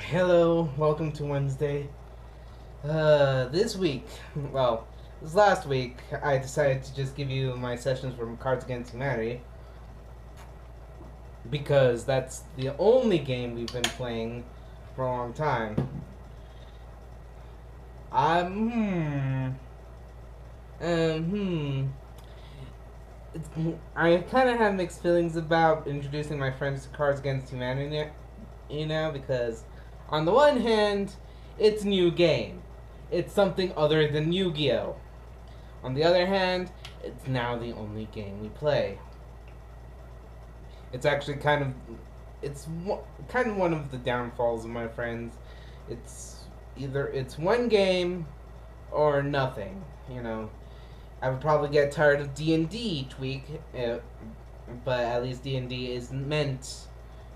Hello, welcome to Wednesday. This week, well, this last week, I decided to just give you my sessions from Cards Against Humanity because that's the only game we've been playing for a long time. I'm, um, hmm. It's, I kind of have mixed feelings about introducing my friends to Cards Against Humanity, because on the one hand, it's a new game. It's something other than Yu-Gi-Oh! On the other hand, it's now the only game we play. It's actually it's kind of one of the downfalls of my friends. It's either it's one game or nothing. I would probably get tired of D&D each week, but at least D&D is meant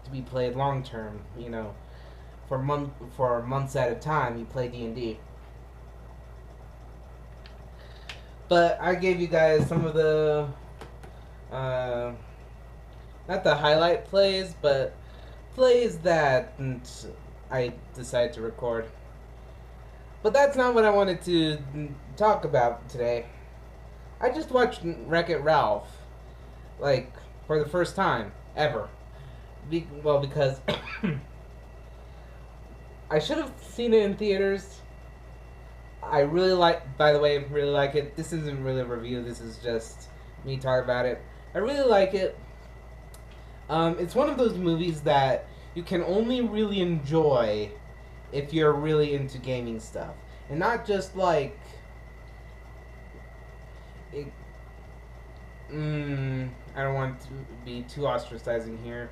to be played long term. For months at a time, you play D&D. But I gave you guys some of the uh, not the highlight plays, but plays that I decided to record. But that's not what I wanted to talk about today. I just watched Wreck-It Ralph, like, for the first time ever. Because I should have seen it in theaters. I really by the way, really like it. This isn't really a review, this is just me talking about it. I really like it. It's one of those movies that you can only really enjoy if you're really into gaming stuff, and not just like it. I don't want to be too ostracizing here.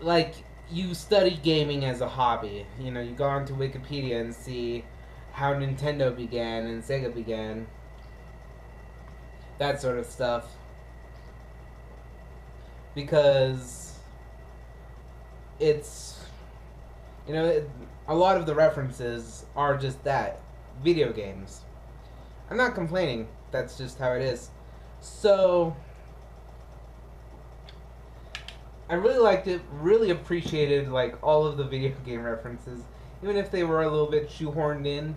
Like, you study gaming as a hobby. You go onto Wikipedia and see how Nintendo began and Sega began, that sort of stuff. Because it's a lot of the references are just that, video games. I'm not complaining. That's just how it is. So I really liked it. Really appreciated like all of the video game references, even if they were a little bit shoehorned in.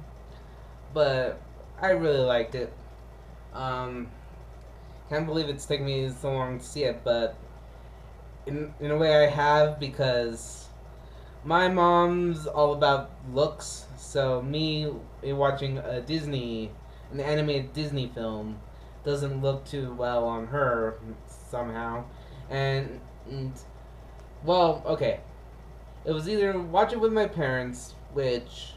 But I really liked it. Um, can't believe it's taken me so long to see it, but in a way I have, because my mom's all about looks. So me watching an animated Disney film, doesn't look too well on her somehow, and well, okay, it was either watch it with my parents, which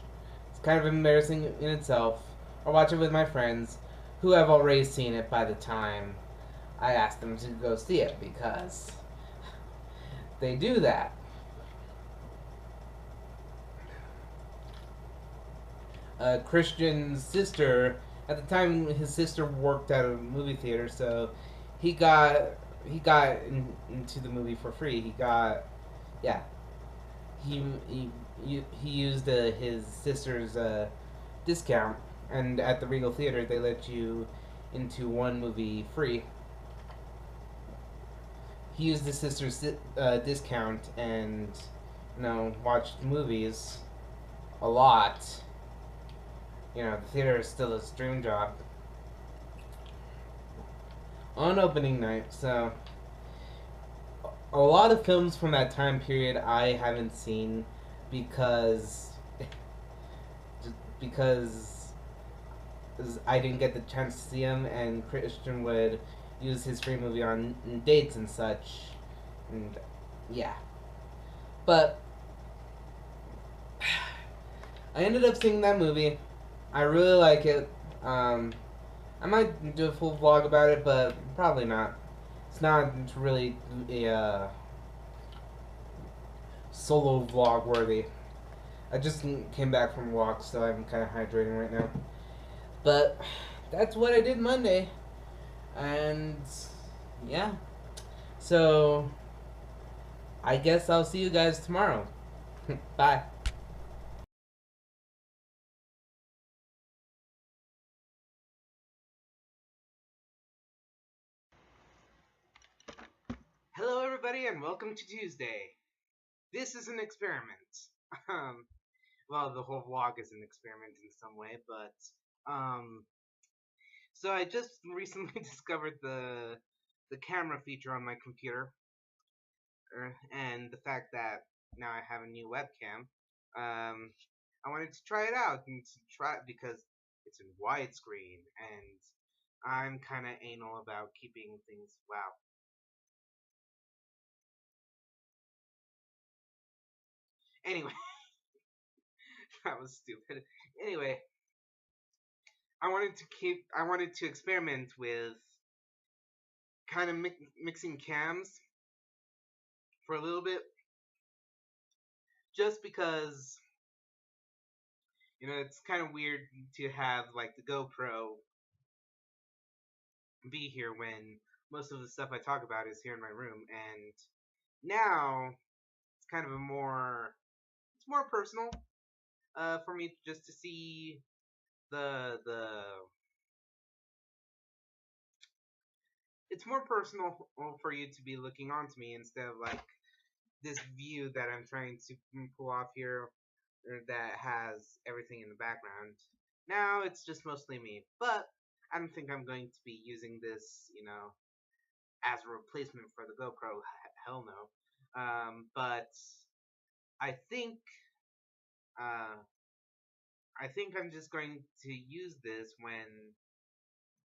is kind of embarrassing in itself, or watch it with my friends, who have already seen it by the time I asked them to go see it, because they do that. Christian's sister, at the time his sister worked at a movie theater, so he got into the movie for free. Yeah, he used his sister's discount, and at the Regal Theater they let you into one movie free. He used his sister's discount and watched movies a lot. The theater is still his dream job. On opening night, so a lot of films from that time period I haven't seen, because just because I didn't get the chance to see them, and Christian would use his free movie on dates and such, and yeah. But I ended up seeing that movie. I really like it. I might do a full vlog about it, but probably not. It's not really a solo vlog worthy. I just came back from a walk, so I'm kind of hydrating right now. But that's what I did Monday, and yeah. So I guess I'll see you guys tomorrow. Bye. Hello, everybody, and welcome to Tuesday. this is an experiment. Um, well, the whole vlog is an experiment in some way, but so I just recently discovered the camera feature on my computer, and the fact that now I have a new webcam. Um, I wanted to try it out and to try it because it's in widescreen, and I'm kind of anal about keeping things. Wow. Anyway, that was stupid. Anyway, I wanted to experiment with kind of mixing cams for a little bit, just because it's kind of weird to have like the GoPro be here when most of the stuff I talk about is here in my room, and now it's kind of it's more personal for me just to see the it's more personal for you to be looking onto me instead of like this view that I'm trying to pull off here that has everything in the background. Now it's just mostly me, but I don't think I'm going to be using this, as a replacement for the GoPro. Hell no. But I think uh, I think I'm just going to use this when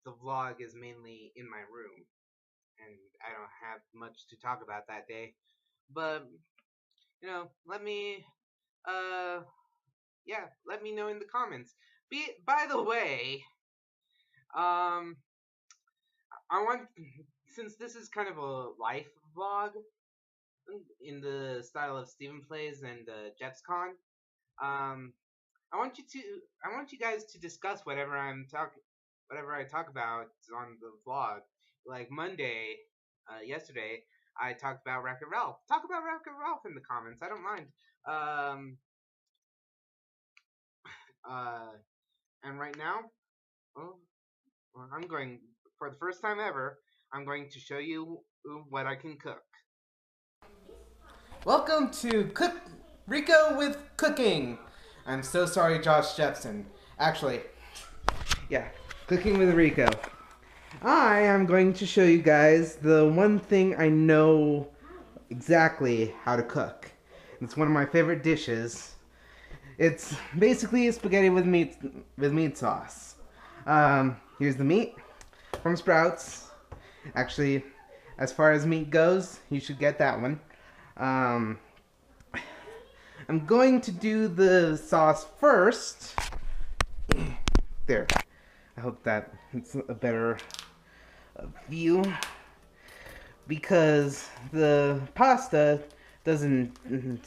the vlog is mainly in my room and I don't have much to talk about that day. But let me uh let me know in the comments. By the way, um I want since this is kind of a life vlog in the style of Stephen Plays and JepsCon, um I want you guys to discuss whatever I talk about on the vlog. Like Monday, yesterday, I talked about Wreck-It Ralph. Talk about Wreck-It Ralph in the comments. I don't mind. Um, uh, and right now, oh, well, I'm going for the first time ever. I'm going to show you what I can cook. Welcome to Cook Rico with Cooking. I'm so sorry, Josh Jepson. Actually, yeah, Cooking with Rico. I am going to show you guys the one thing I know exactly how to cook. It's one of my favorite dishes. It's basically spaghetti with meat sauce. Here's the meat from Sprouts. Actually, as far as meat goes, you should get that one. I'm going to do the sauce first. There. I hope that it's a better view, because the pasta doesn't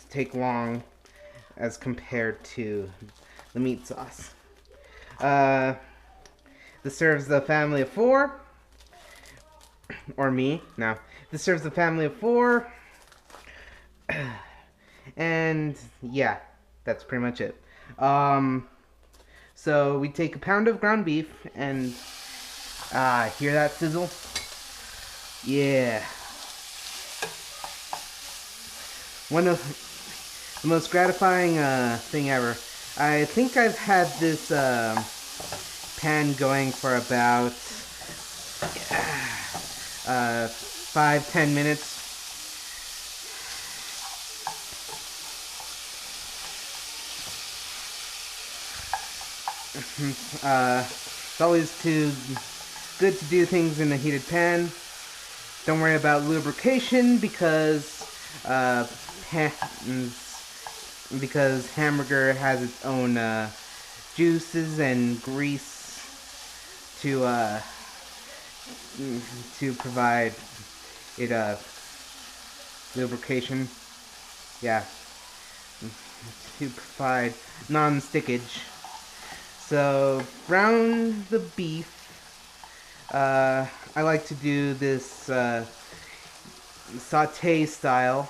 take long as compared to the meat sauce. This serves the family of 4. Or me. No. This serves the family of 4. And yeah, that's pretty much it. So we take a pound of ground beef and hear that sizzle? Yeah. One of the most gratifying thing ever. I think I've had this pan going for about 5-10 minutes. It's always good to do things in a heated pan. Don't worry about lubrication because hamburger has its own juices and grease to provide it lubrication. Yeah, to provide non-stickage. So brown the beef. I like to do this saute style.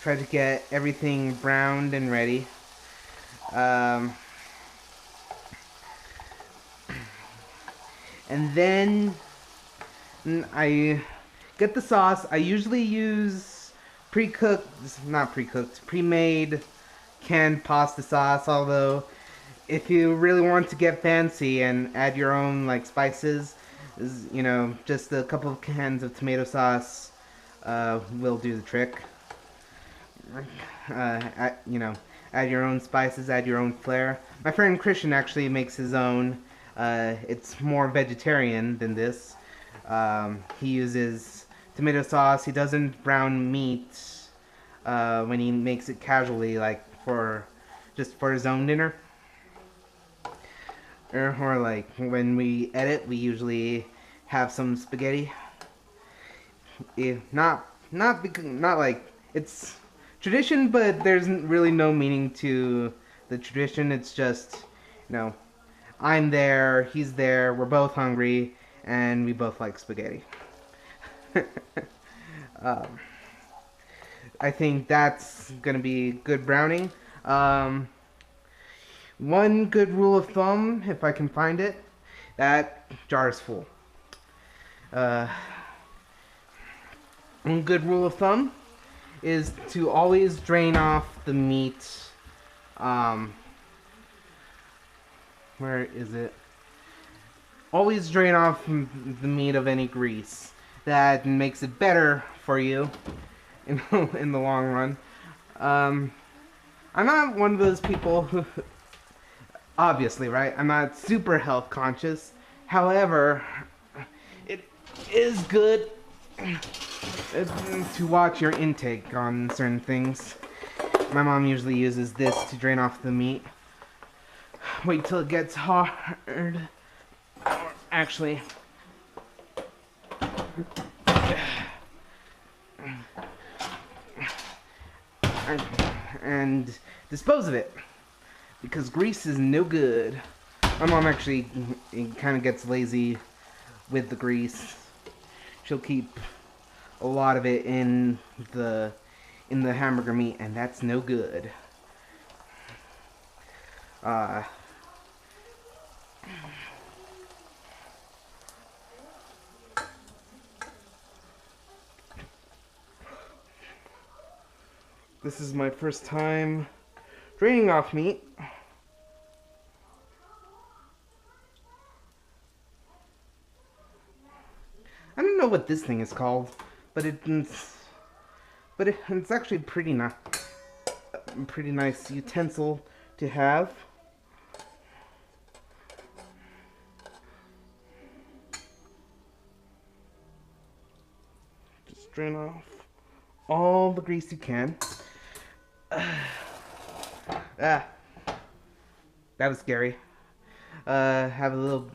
Try to get everything browned and ready. And then I get the sauce. I usually use pre-cooked, not pre-cooked, pre-made canned pasta sauce. Although, if you really want to get fancy and add your own like spices, you know, just a couple of cans of tomato sauce will do the trick. You know, add your own spices, add your own flair. My friend Christian actually makes his own. It's more vegetarian than this. He uses tomato sauce. He doesn't brown meat when he makes it casually, like just for his own dinner. Or like when we edit, we usually have some spaghetti. Not like it's tradition, but there's really no meaning to the tradition. It's just, you know, I'm there, he's there, we're both hungry, and we both like spaghetti. I think that's gonna be good browning. One good rule of thumb, if I can find it, that jar is full. One good rule of thumb is to always drain off the meat. Where is it? Always drain off the meat of any grease. That makes it better for you in the long run. I'm not one of those people who, obviously, right? I'm not super health conscious. However, it is good to watch your intake on certain things. My mom usually uses this to drain off the meat. Wait till it gets hard. Actually, and dispose of it, because grease is no good. My mom actually kind of gets lazy with the grease. She'll keep a lot of it in the hamburger meat, and that's no good. This is my first time draining off meat. I don't know what this thing is called, but it's actually pretty nice utensil to have. Just drain off all the grease you can. That was scary. Have a little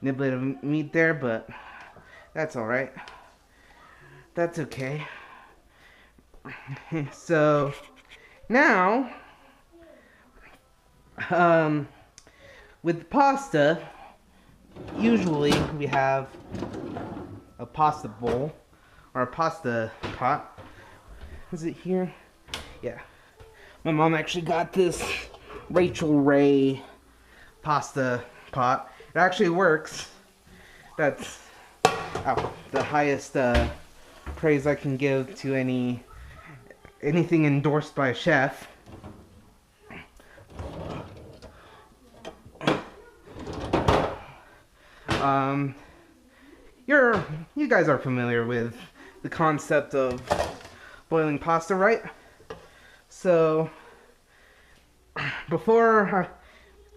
niblet of meat there, but that's alright. That's okay. So, now, with pasta, usually we have a pasta bowl, or a pasta pot. Is it here? Yeah. My mom actually got this Rachel Ray pasta pot. It actually works. That's the highest praise I can give to anything endorsed by a chef. You guys are familiar with the concept of boiling pasta, right? So, before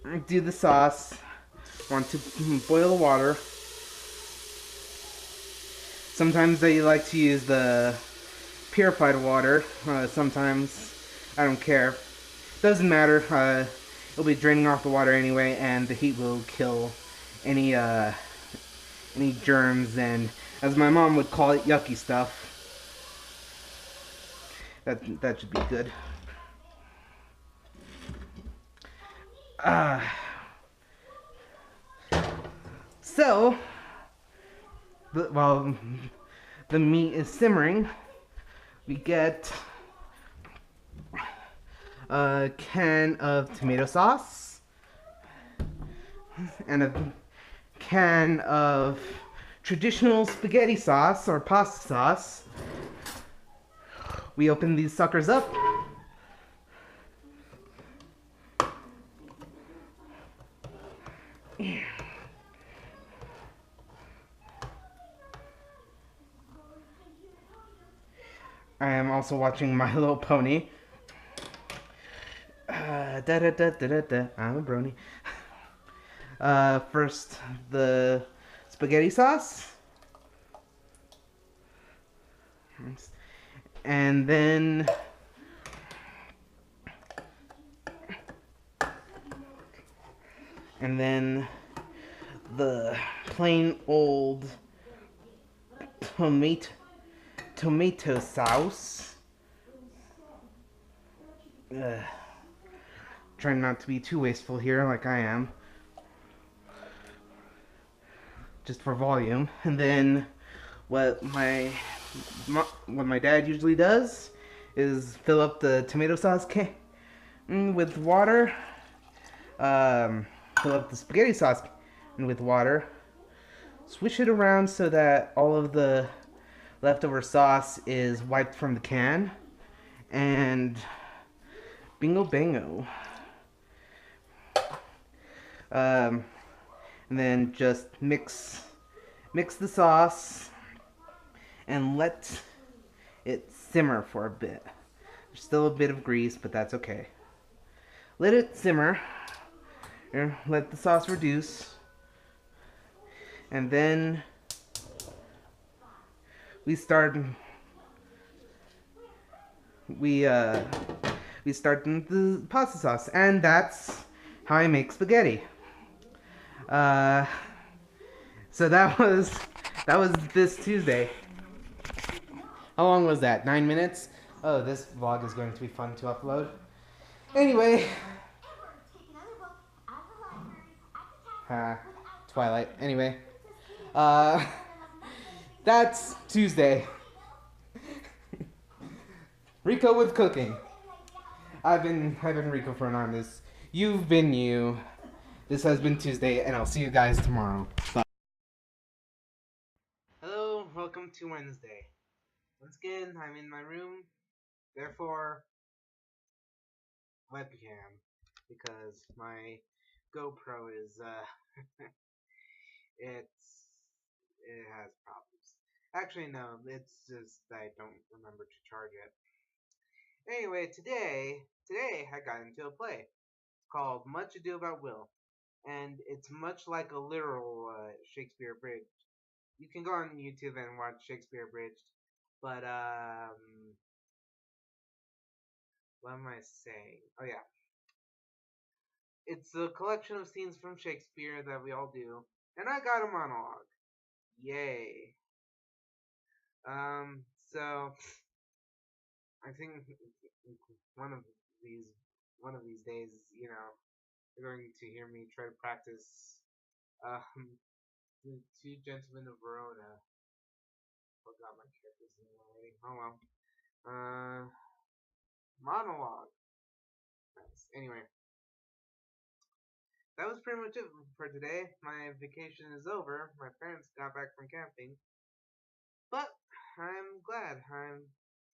I do the sauce, I want to boil the water. Sometimes I like to use the purified water. Sometimes I don't care. Doesn't matter. It'll be draining off the water anyway, and the heat will kill any germs and, as my mom would call it, yucky stuff. That should be good. So, while the meat is simmering, we get a can of tomato sauce and a can of traditional spaghetti sauce or pasta sauce. we open these suckers up. I am also watching My Little Pony. I'm a brony. First, the spaghetti sauce. And then the plain old tomato sauce. Trying not to be too wasteful here like I am. Just for volume. And then what my dad usually does is fill up the tomato sauce can with water. Fill up the spaghetti sauce with water. Swish it around so that all of the leftover sauce is wiped from the can. And bingo bango. And then just mix the sauce and let it simmer for a bit. There's still a bit of grease, but that's okay. Let it simmer. Let the sauce reduce. And then we start the pasta sauce, and that's how I make spaghetti. So that was this Tuesday. How long was that? 9 minutes? Oh, this vlog is going to be fun to upload. Anyway. Twilight. Anyway. That's Tuesday. Rico with cooking. I've been Rico for on this. You've been you. This has been Tuesday, and I'll see you guys tomorrow. Bye. Hello, welcome to Wednesday. Once again, I'm in my room, therefore, webcam, because my GoPro is, it has problems. Actually, no, it's just that I don't remember to charge it. Anyway, today I got into a play. It's called Much Ado About Will. And it's much like a literal Shakespeare Abridged. You can go on YouTube and watch Shakespeare Abridged, but what am I saying? Oh yeah, it's a collection of scenes from Shakespeare that we all do, and I got a monologue. Yay! So I think one of these days, you're going to hear me try to practice. The Two Gentlemen of Verona. Forgot my character's name already. Oh well. Monologue. Nice. Anyway, that was pretty much it for today. My vacation is over. My parents got back from camping, but I'm glad.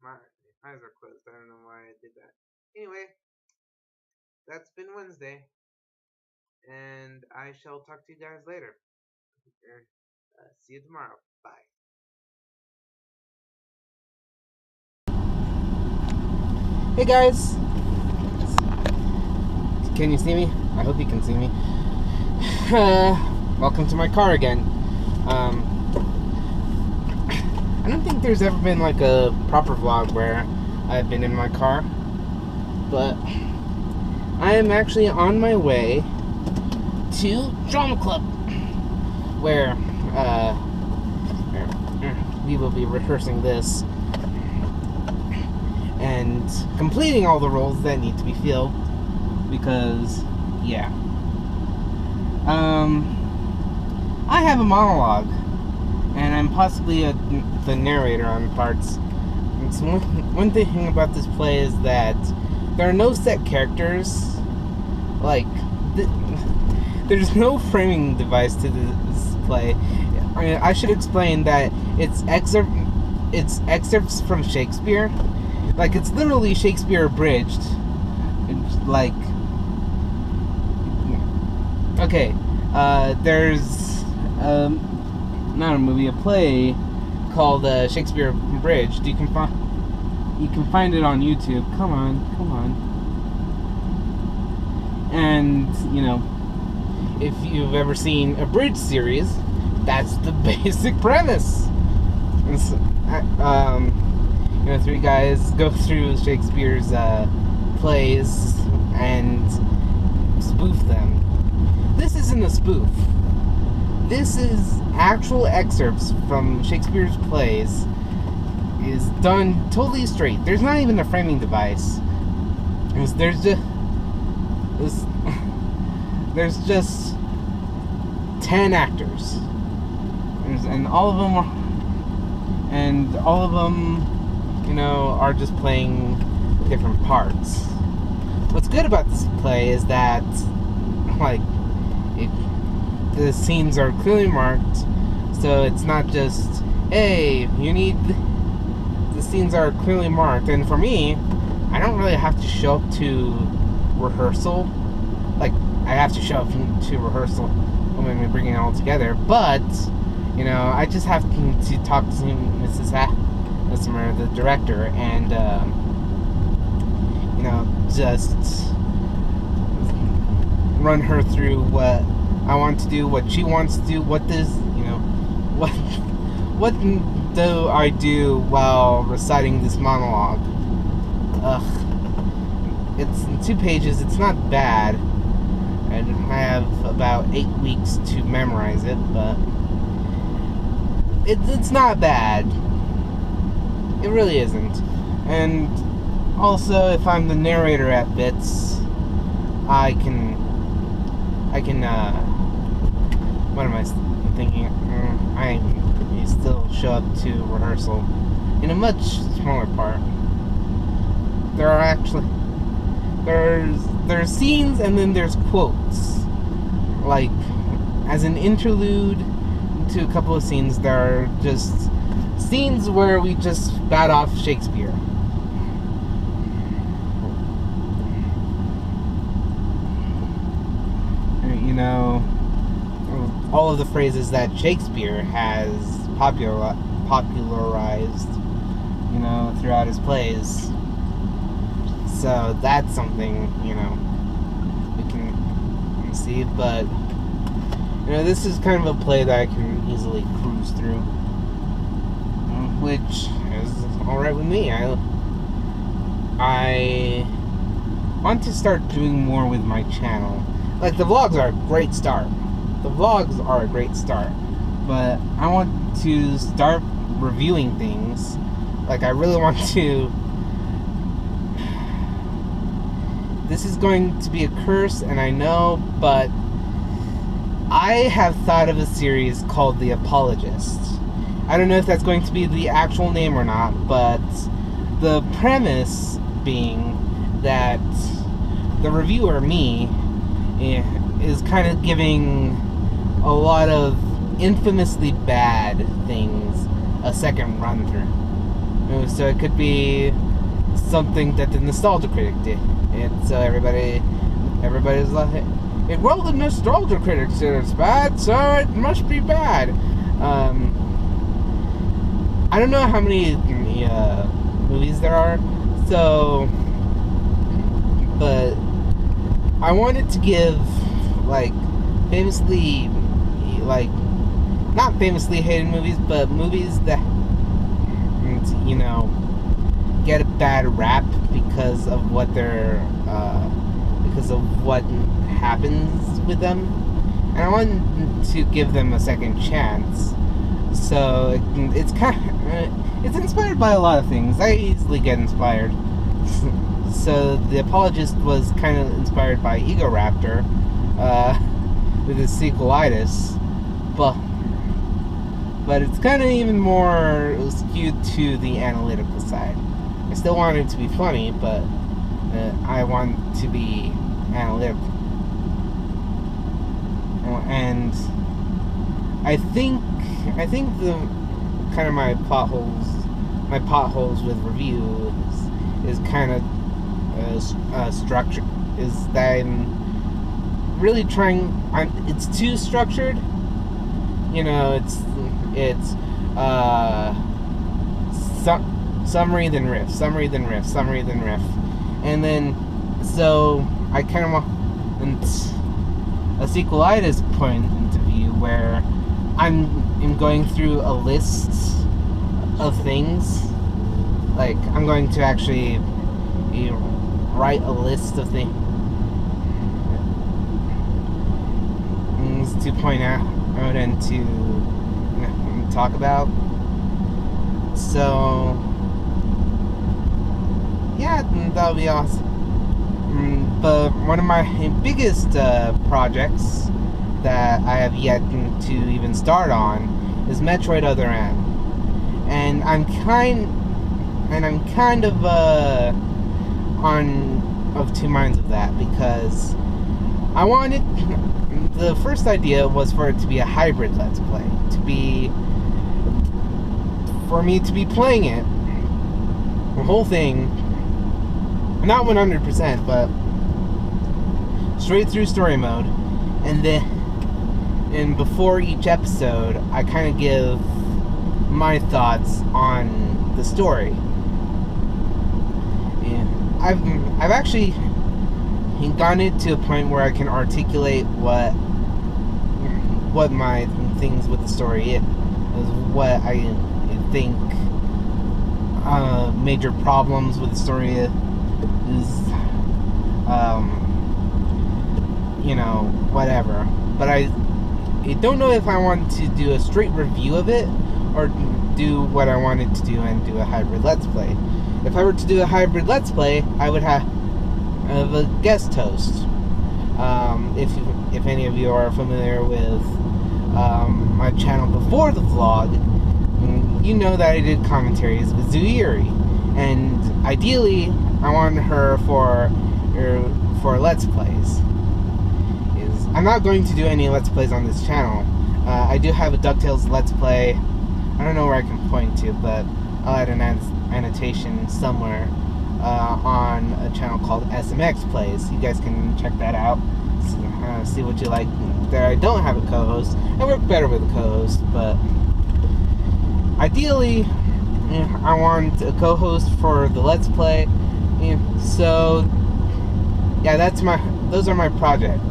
My eyes are closed. I don't know why I did that. Anyway, that's been Wednesday, and I shall talk to you guys later. See you tomorrow. Bye. Hey guys! Can you see me? I hope you can see me. Welcome to my car again. I don't think there's ever been like a proper vlog where I've been in my car, but I am actually on my way to drama club, where we will be rehearsing this and completing all the roles that need to be filled, because yeah, I have a monologue and I'm possibly the narrator on parts. And so one thing about this play is that there are no set characters. Like there's no framing device to this play. I should explain that it's excerpts from Shakespeare, Like, it's literally Shakespeare abridged. It's like, okay, there's not a movie, a play called Shakespeare Abridged. You can find it on YouTube. Come on. And if you've ever seen a bridge series, that's the basic premise. Three guys go through Shakespeare's plays and spoof them. This isn't a spoof. This is actual excerpts from Shakespeare's plays. Is done totally straight. There's not even a framing device. There's just 10 actors, and all of them are just playing different parts. What's good about this play is that, the scenes are clearly marked, so it's not just, hey, the scenes are clearly marked. And for me, I don't really have to show up to rehearsal. I have to show up to rehearsal when we're bringing it all together, but I just have to talk to Mrs. Hessimer, the director, and just run her through what I want to do, what she wants to do, what do I do while reciting this monologue. It's 2 pages. It's not bad. I have about 8 weeks to memorize it, but it's not bad. It really isn't. And also, if I'm the narrator at bits, I can what am I thinking? I still show up to rehearsal in a much smaller part. There's scenes, and then there's quotes. Like, as an interlude to a couple of scenes, there are just scenes where we just bat off Shakespeare. All of the phrases that Shakespeare has popularized, throughout his plays. So that's something, we can see. But, this is kind of a play that I can easily cruise through, which is alright with me. I want to start doing more with my channel. Like, the vlogs are a great start. But I want to start reviewing things. Like, I really want to... This is going to be a curse, and I know, but I have thought of a series called The Apologist. I don't know if that's going to be the actual name or not, but the premise being that the reviewer, me, is kind of giving a lot of infamously bad things a second run through. So it could be something that the Nostalgia Critic did. So everybody's like, well, the Nostalgia Critic said it's bad, so it must be bad. I don't know how many movies there are, but I wanted to give, famously, not famously hated movies, but movies that, get a bad rap because of what happens with them, and I wanted to give them a second chance. So it's inspired by a lot of things. I easily get inspired. So The Apologist was kind of inspired by Ego Raptor, with his sequelitis, but it's kind of even more skewed to the analytical side. I still want it to be funny, but I want to be analytical. And I think the kind of my potholes with reviews is kind of structured. Is that I'm really trying. It's too structured. You know, it's summary then riff, summary then riff, summary then riff, and then so I kind of want a sequelitis point of view where I'm going through a list of things. Like, I'm going to actually write a list of things to point out and to talk about. So, yeah, that'll be awesome. But one of my biggest projects that I have yet to even start on is Metroid Other M, and I'm kind of of two minds of that, because I wanted, the first idea was for it to be a hybrid Let's Play, for me to be playing it, the whole thing, not 100%, but straight through story mode, and before each episode, I kind of give my thoughts on the story. And I've actually gotten it to a point where I can articulate what my things with the story is, what I think major problems with the story is, you know, whatever. But I don't know if I want to do a straight review of it, or do what I wanted to do and do a hybrid Let's Play. If I were to do a hybrid Let's Play, I would have a guest host. If any of you are familiar with my channel before the vlog, you know that I did commentaries with Zuiri, and ideally I wanted her for Let's Plays. I'm not going to do any Let's Plays on this channel. I do have a DuckTales Let's Play. I don't know where I can point to, but I'll add an annotation somewhere on a channel called SMX Plays. You guys can check that out. See what you like. There, I don't have a co-host. I work better with a co-host, but ideally, I want a co-host for the Let's Play. So, yeah, those are my projects.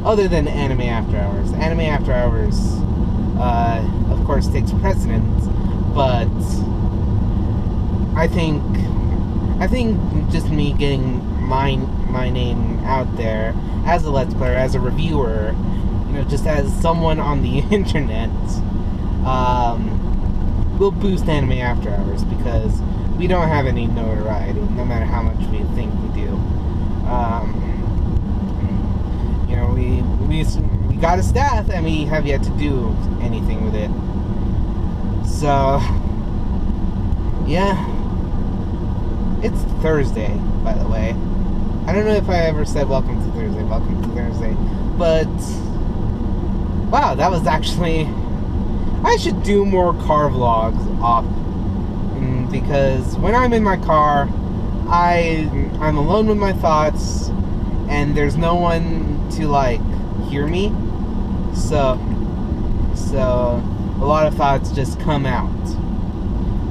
Other than Anime After Hours. Anime After Hours, of course, takes precedence, but I think just me getting my name out there as a Let's Player, as a reviewer, you know, just as someone on the internet, will boost Anime After Hours, because we don't have any notoriety, no matter how much we think we do. You know, we got a staff, and we have yet to do anything with it. So, yeah. It's Thursday, by the way. I don't know if I ever said welcome to Thursday, but wow, that was actually, I should do more car vlogs because when I'm in my car, I'm alone with my thoughts, and there's no one to, like, hear me, so a lot of thoughts just come out.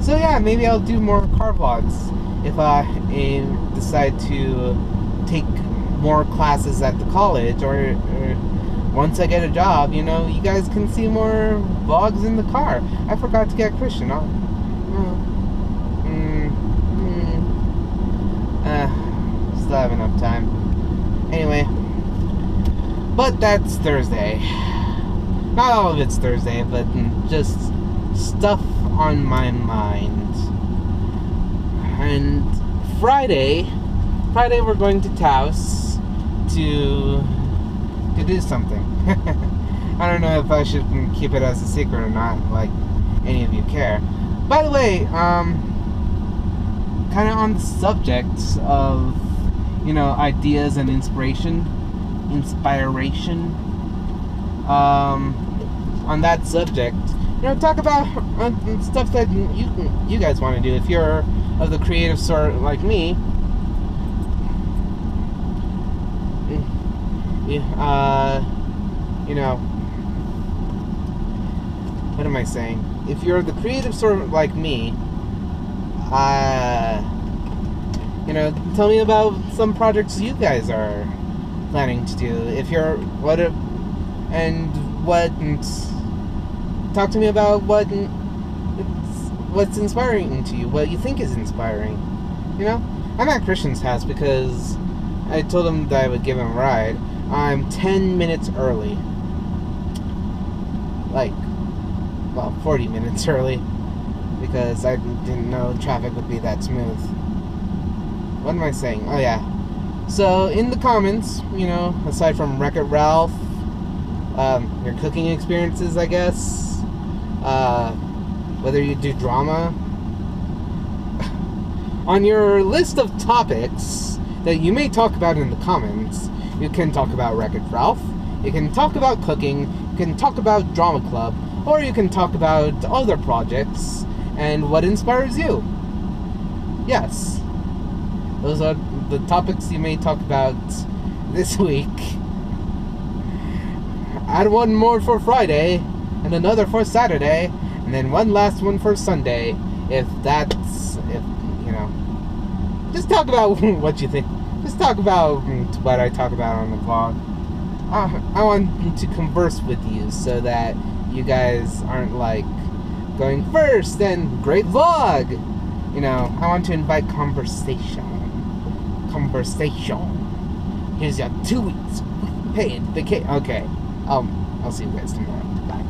So yeah, maybe I'll do more car vlogs if I decide to take more classes at the college, or once I get a job, you know, you guys can see more vlogs in the car. I forgot to get Christian on. Still have enough time. Anyway, but that's Thursday. Not all of it's Thursday, but just stuff on my mind. And Friday we're going to Taos to do something. I don't know if I should keep it as a secret or not, like any of you care. By the way, kind of on the subject of, you know, ideas and inspiration, on that subject, you know, talk about stuff that you guys want to do. If you're of the creative sort like me, you know, what am I saying? If you're the creative sort like me, you know, tell me about some projects you guys are planning to do. If you're talk to me about what's inspiring to you, what you think is inspiring. You know, I'm at Christian's house because I told him that I would give him a ride. I'm 10 minutes early. Like, well, 40 minutes early, because I didn't know traffic would be that smooth. What am I saying? Oh yeah. So in the comments, you know, aside from Wreck-It Ralph, your cooking experiences, I guess, whether you do drama, on your list of topics that you may talk about in the comments, you can talk about Wreck-It Ralph, you can talk about cooking, you can talk about drama club, or you can talk about other projects and what inspires you. Yes, those are the topics you may talk about this week. Add one more for Friday, and another for Saturday, and then one last one for Sunday, if you know. Just talk about what you think. Just talk about what I talk about on the vlog. I want to converse with you so that you guys aren't like going first, then great vlog. You know, I want to invite conversation. Here's your 2 weeks paid vacation. Okay, I'll see you guys tomorrow. Bye.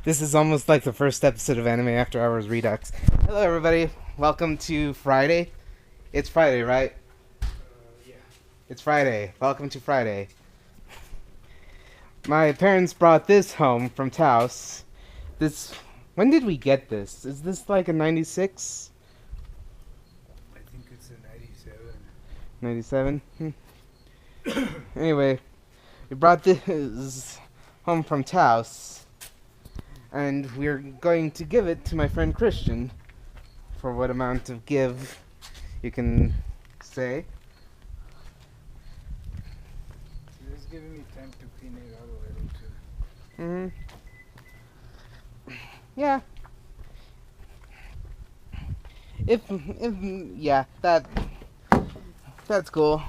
This is almost like the first episode of Anime After Hours Redux. Hello everybody, welcome to Friday. It's Friday, right? Yeah. It's Friday. Welcome to Friday. My parents brought this home from Taos. When did we get this? Is this like a 96? I think it's a 97. 97? Anyway, we brought this home from Taos. And we're going to give it to my friend Christian. For what amount of give you can say. It's giving me time to clean it out a little too. Yeah. If yeah, that's cool.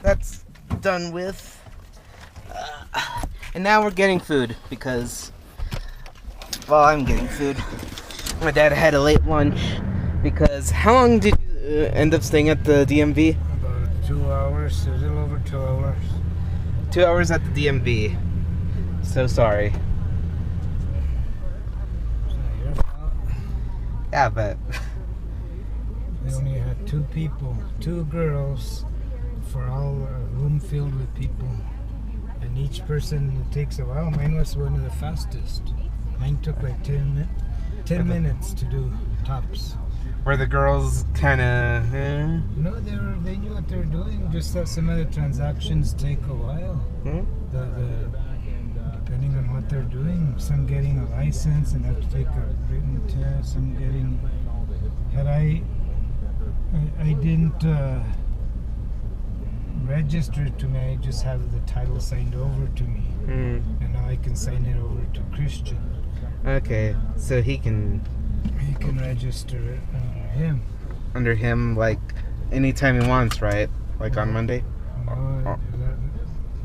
That's done with. And now we're getting food because, well, I'm getting food. My dad had a late lunch because how long did you end up staying at the DMV? About 2 hours, a little over 2 hours. 2 hours at the DMV. So sorry. It's not your fault. Yeah, but We only had 2 people, 2 girls, for all a room filled with people. And each person, it takes a while. Mine was one of the fastest. Mine took like 10 minutes to do tops. were the girls kind of? No, they knew what they were doing. Just that some of the transactions take a while. Hmm? Depending on what they're doing. Some getting a license and have to take a written test. Some getting. I didn't register to me. I just have the title signed over to me, and now I can sign it over to Christian. Okay, so he can Register it under him. under him like anytime he wants, right? Like on Monday.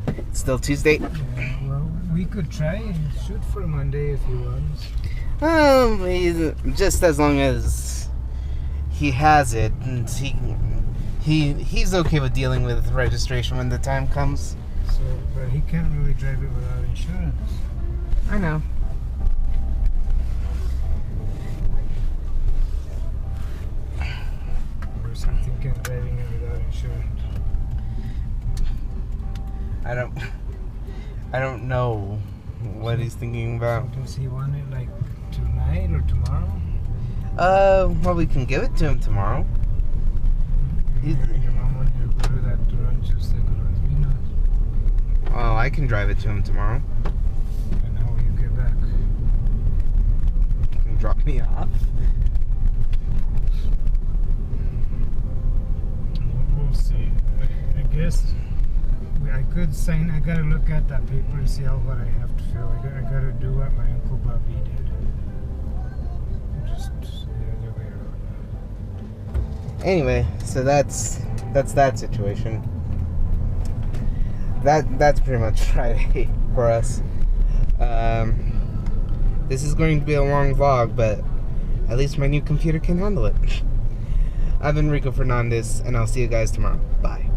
It's still Tuesday. Yeah, well, we could try shoot for Monday if he wants. Just as long as he has it, and he's okay with dealing with registration when the time comes. So, but he can't really drive it without insurance. I know. I don't I don't know what he's thinking about. So does he want it like tonight or tomorrow? Well, we can give it to him tomorrow. Your mom wanted to go to that rancho Seguro. Oh, I can drive it to him tomorrow. And how will you get back? You can drop me off. We'll see. I guess I could sign. I gotta look at that paper and see what I have to fill. I gotta do what my Uncle Bobby did. Just the other way around. Anyway, so that's that situation. That's pretty much Friday for us. This is going to be a long vlog, but at least my new computer can handle it. I've been Rico Fernandez, and I'll see you guys tomorrow. Bye.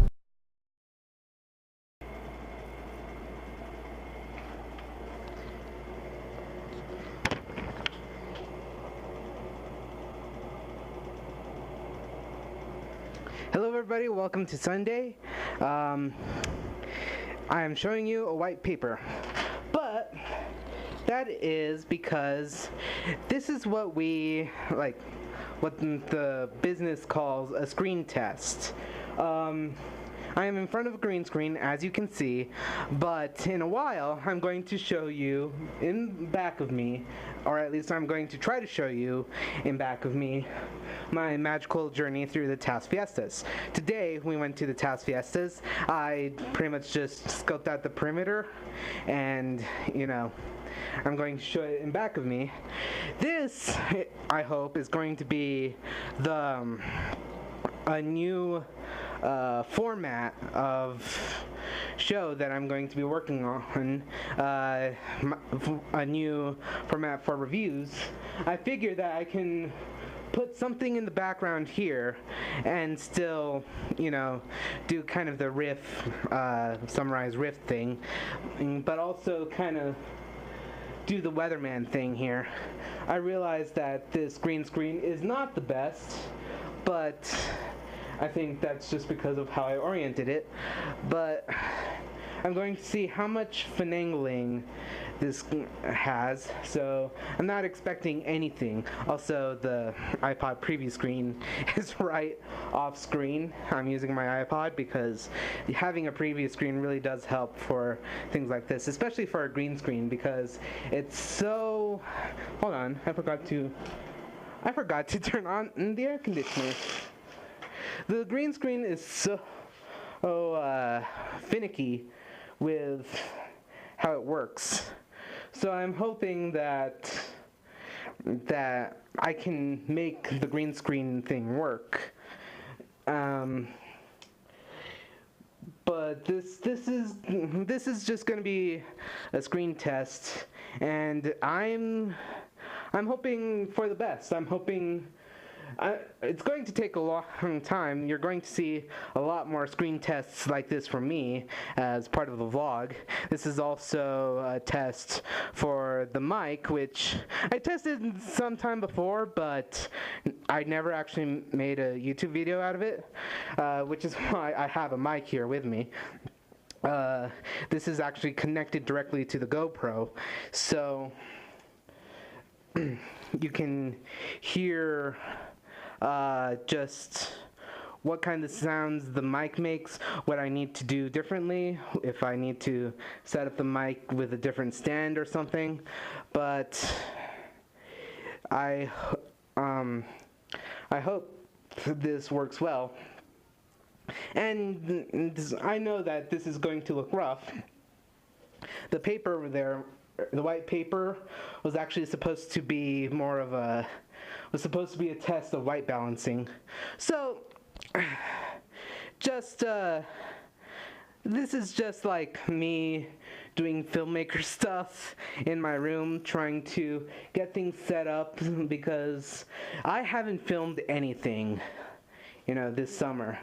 Hello everybody, welcome to Sunday. I am showing you a white paper, but that is because this is what what the business calls a screen test. I am in front of a green screen, as you can see, but in a while I'm going to show you in back of me, or at least I'm going to try to show you in back of me, my magical journey through the Task Fiestas. Today we went to the Task Fiestas. I pretty much just scoped out the perimeter, and you know, I'm going to show it in back of me. This, I hope, is going to be a new format of show that I'm going to be working on, a new format for reviews. I figure that I can put something in the background here and still, you know, do kind of the riff, summarize riff thing, but also kind of do the weatherman thing here. I realize that this green screen is not the best, but I think that's just because of how I oriented it. But I'm going to see how much finagling this has, so I'm not expecting anything. Also, the iPod preview screen is right off screen. I'm using my iPod because having a preview screen really does help for things like this, especially for a green screen, because it's so... Hold on, I forgot to turn on the air conditioner. The green screen is so finicky with how it works. So I'm hoping that I can make the green screen thing work. But this is just going to be a screen test, and I'm hoping for the best. I'm hoping it's going to take a long time. You're going to see a lot more screen tests like this from me as part of the vlog. This is also a test for the mic, which I tested sometime before, but I never actually made a YouTube video out of it, which is why I have a mic here with me. This is actually connected directly to the GoPro, so you can hear just what kind of sounds the mic makes, what I need to do differently, if I need to set up the mic with a different stand or something. But I hope this works well. And I know that this is going to look rough. The paper over there, the white paper, was actually supposed to be more of a a test of white balancing. So just this is just like me doing filmmaker stuff in my room, trying to get things set up, because I haven't filmed anything, you know, this summer.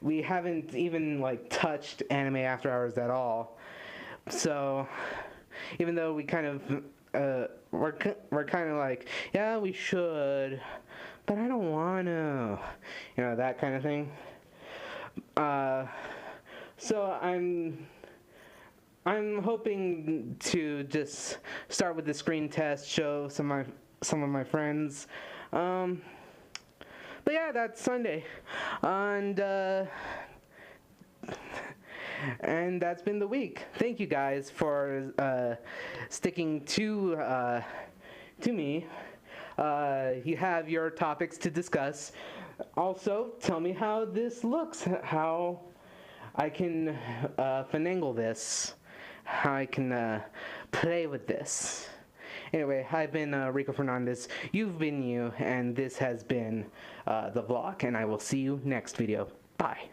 We haven't even like touched Anime After Hours at all. So even though we kind of we're kind of like, yeah, we should, but I don't want to, you know, that kind of thing. So I'm I'm hoping to just start with the screen test, show some of my friends. But yeah, that's Sunday, and that's been the week. Thank you guys for sticking to me. You have your topics to discuss. Also, tell me how this looks, how I can finagle this, how I can play with this. Anyway, I've been Rico Fernandez, you've been you, and this has been the vlog, and I will see you next video. Bye.